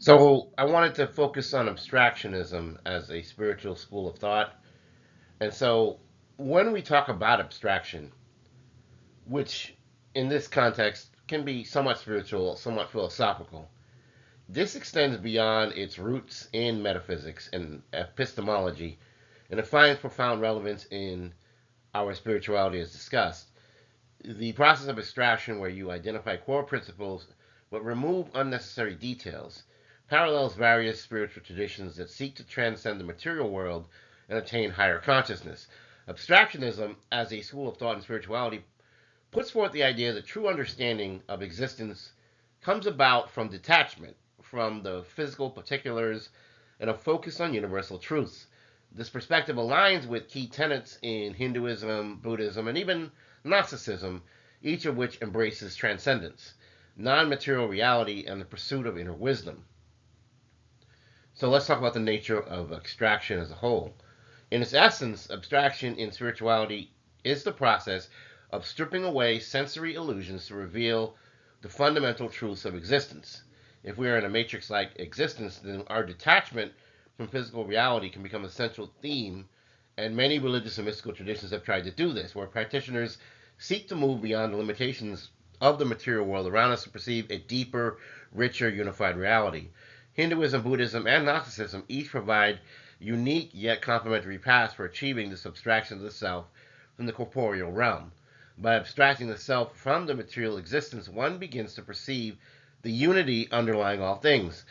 So I wanted to focus on abstractionism as a spiritual school of thought. And so when we talk about abstraction, which in this context can be somewhat spiritual, somewhat philosophical, this extends beyond its roots in metaphysics and epistemology, and it finds profound relevance in our spirituality as discussed. The process of abstraction, where you identify core principles but remove unnecessary details, parallels various spiritual traditions that seek to transcend the material world and attain higher consciousness. Abstractionism, as a school of thought in spirituality, puts forth the idea that true understanding of existence comes about from detachment from the physical particulars and a focus on universal truths. This perspective aligns with key tenets in Hinduism, Buddhism, and even Gnosticism, each of which embraces transcendence, non material reality, and the pursuit of inner wisdom. So let's talk about the nature of abstraction as a whole. In its essence, abstraction in spirituality is the process of stripping away sensory illusions to reveal the fundamental truths of existence. If we are in a matrix like existence, then our detachment from physical reality can become a central theme, and many religious and mystical traditions have tried to do this, where practitioners seek to move beyond the limitations of the material world around us to perceive a deeper, richer, unified reality. Hinduism, Buddhism, and Gnosticism each provide unique yet complementary paths for achieving this abstraction of the self from the corporeal realm. By abstracting the self from the material existence, one begins to perceive the unity underlying all things.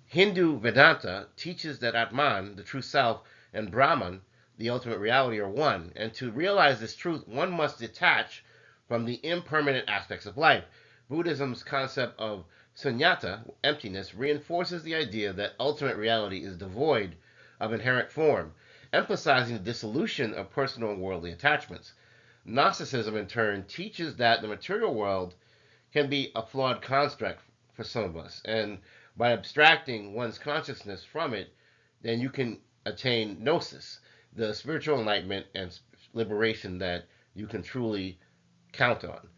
Hindu Vedanta teaches that Atman, the true self, and Brahman, the ultimate reality, are one, and to realize this truth, one must detach from the impermanent aspects of life. Buddhism's concept of Śūnyatā, emptiness, reinforces the idea that ultimate reality is devoid of inherent form, emphasizing the dissolution of personal and worldly attachments. Gnosticism, in turn, teaches that the material world can be a flawed construct for some of us, and by abstracting one's consciousness from it, then you can attain gnosis, the spiritual enlightenment and liberation that you can truly count on.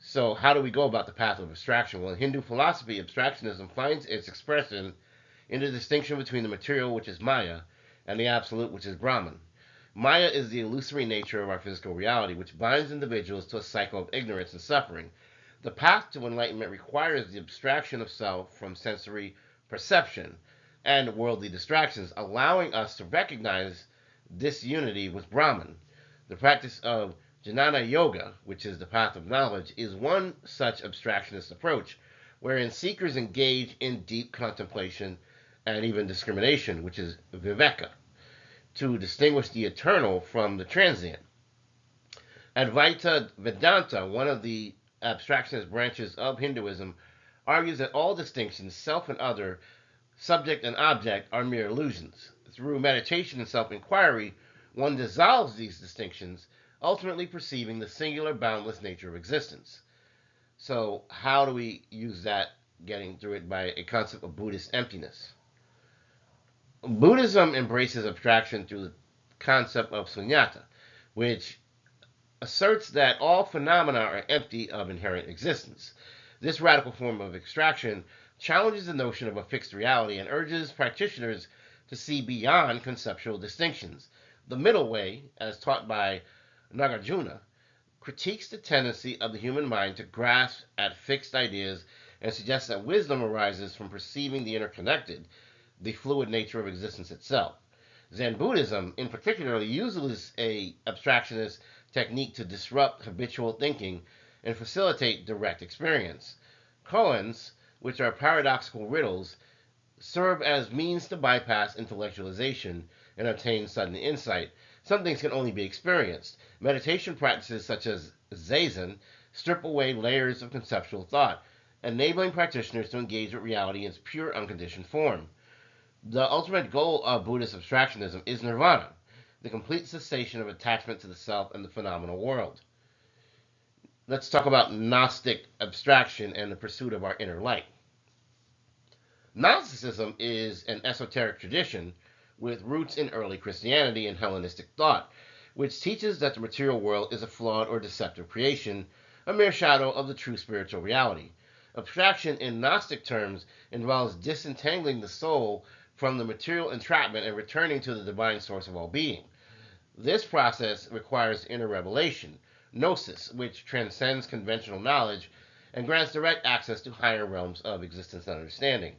So, how do we go about the path of abstraction? Well, in Hindu philosophy, abstractionism finds its expression in the distinction between the material, which is Maya, and the absolute, which is Brahman. Maya is the illusory nature of our physical reality, which binds individuals to a cycle of ignorance and suffering. The path to enlightenment requires the abstraction of self from sensory perception and worldly distractions, allowing us to recognize this unity with Brahman. The practice of Jnana Yoga, which is the path of knowledge, is one such abstractionist approach, wherein seekers engage in deep contemplation and even discrimination, which is viveka, to distinguish the eternal from the transient. Advaita Vedanta, one of the abstractionist branches of Hinduism, argues that all distinctions, self and other, subject and object, are mere illusions. Through meditation and self inquiry, one dissolves these distinctions, ultimately perceiving the singular, boundless nature of existence. So, how do we use that? Getting through it by a concept of Buddhist emptiness. Buddhism embraces abstraction through the concept of sunyata, which asserts that all phenomena are empty of inherent existence. This radical form of abstraction challenges the notion of a fixed reality and urges practitioners to see beyond conceptual distinctions. The middle way, as taught by Nagarjuna, critiques the tendency of the human mind to grasp at fixed ideas and suggests that wisdom arises from perceiving the interconnected, the fluid nature of existence itself. Zen Buddhism, in particular, uses a abstractionist technique to disrupt habitual thinking and facilitate direct experience. Koans, which are paradoxical riddles, serve as means to bypass intellectualization and obtain sudden insight. Some things can only be experienced. Meditation practices such as Zazen strip away layers of conceptual thought, enabling practitioners to engage with reality in its pure unconditioned form. The ultimate goal of Buddhist abstractionism is nirvana, the complete cessation of attachment to the self and the phenomenal world. Let's talk about Gnostic abstraction and the pursuit of our inner light. Gnosticism is an esoteric tradition with roots in early Christianity and Hellenistic thought, which teaches that the material world is a flawed or deceptive creation, a mere shadow of the true spiritual reality. Abstraction in Gnostic terms involves disentangling the soul from the material entrapment and returning to the divine source of all being. This process requires inner revelation, gnosis, which transcends conventional knowledge and grants direct access to higher realms of existence and understanding.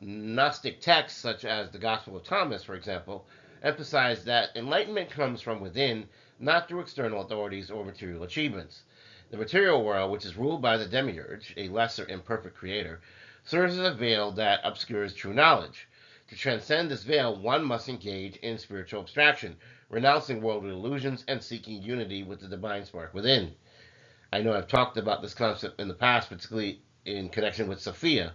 Gnostic texts, such as the Gospel of Thomas, for example, emphasize that enlightenment comes from within, not through external authorities or material achievements. The material world, which is ruled by the demiurge, a lesser imperfect creator, serves as a veil that obscures true knowledge. To transcend this veil, one must engage in spiritual abstraction, renouncing worldly illusions and seeking unity with the divine spark within. I know I've talked about this concept in the past, particularly in connection with Sophia,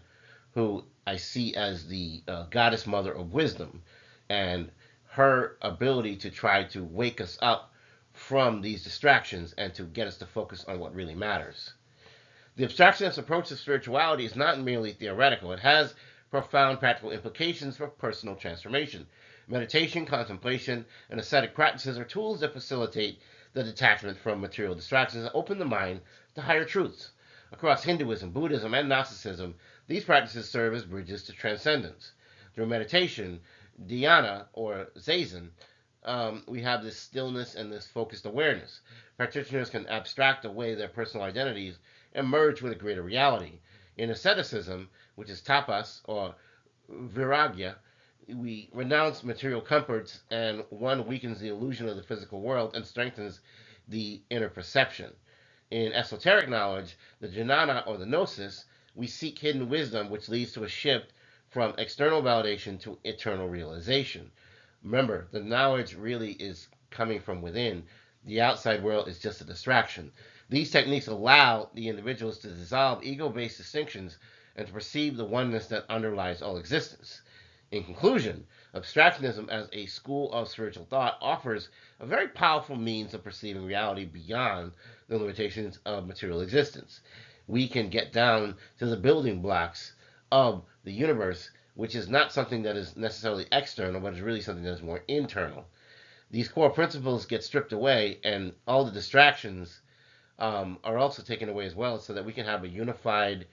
who I see as the goddess mother of wisdom, and her ability to try to wake us up from these distractions and to get us to focus on what really matters. The abstractionist approach to spirituality is not merely theoretical, it has profound practical implications for personal transformation. Meditation, contemplation, and ascetic practices are tools that facilitate the detachment from material distractions and open the mind to higher truths. Across Hinduism, Buddhism, and Gnosticism, these practices serve as bridges to transcendence. Through meditation, dhyana, or zazen, we have this stillness and this focused awareness. Practitioners can abstract away their personal identities and merge with a greater reality. In asceticism, which is tapas or viragya, we renounce material comforts and one weakens the illusion of the physical world and strengthens the inner perception. In esoteric knowledge, the jnana or the gnosis, we seek hidden wisdom which leads to a shift from external validation to internal realization. Remember, the knowledge really is coming from within. The outside world is just a distraction. These techniques allow the individuals to dissolve ego-based distinctions and to perceive the oneness that underlies all existence. In conclusion, Abstractionism as a school of spiritual thought offers a very powerful means of perceiving reality beyond the limitations of material existence. We can get down to the building blocks of the universe, which is not something that is necessarily external, but is really something that is more internal. These core principles get stripped away, and all the distractions are also taken away as well, so that we can have a unified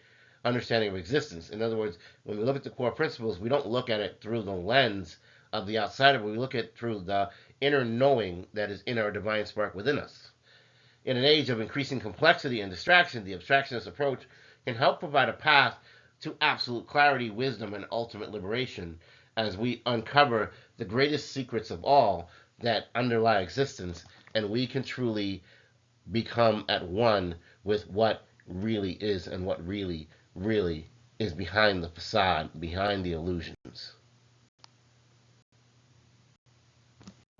understanding of existence. In other words, when we look at the core principles, we don't look at it through the lens of the outsider, but we look at it through the inner knowing that is in our divine spark within us. In an age of increasing complexity and distraction, the abstractionist approach can help provide a path to absolute clarity, wisdom, and ultimate liberation as we uncover the greatest secrets of all that underlie existence, and we can truly become at one with what really is and what really is behind the facade, behind the illusion.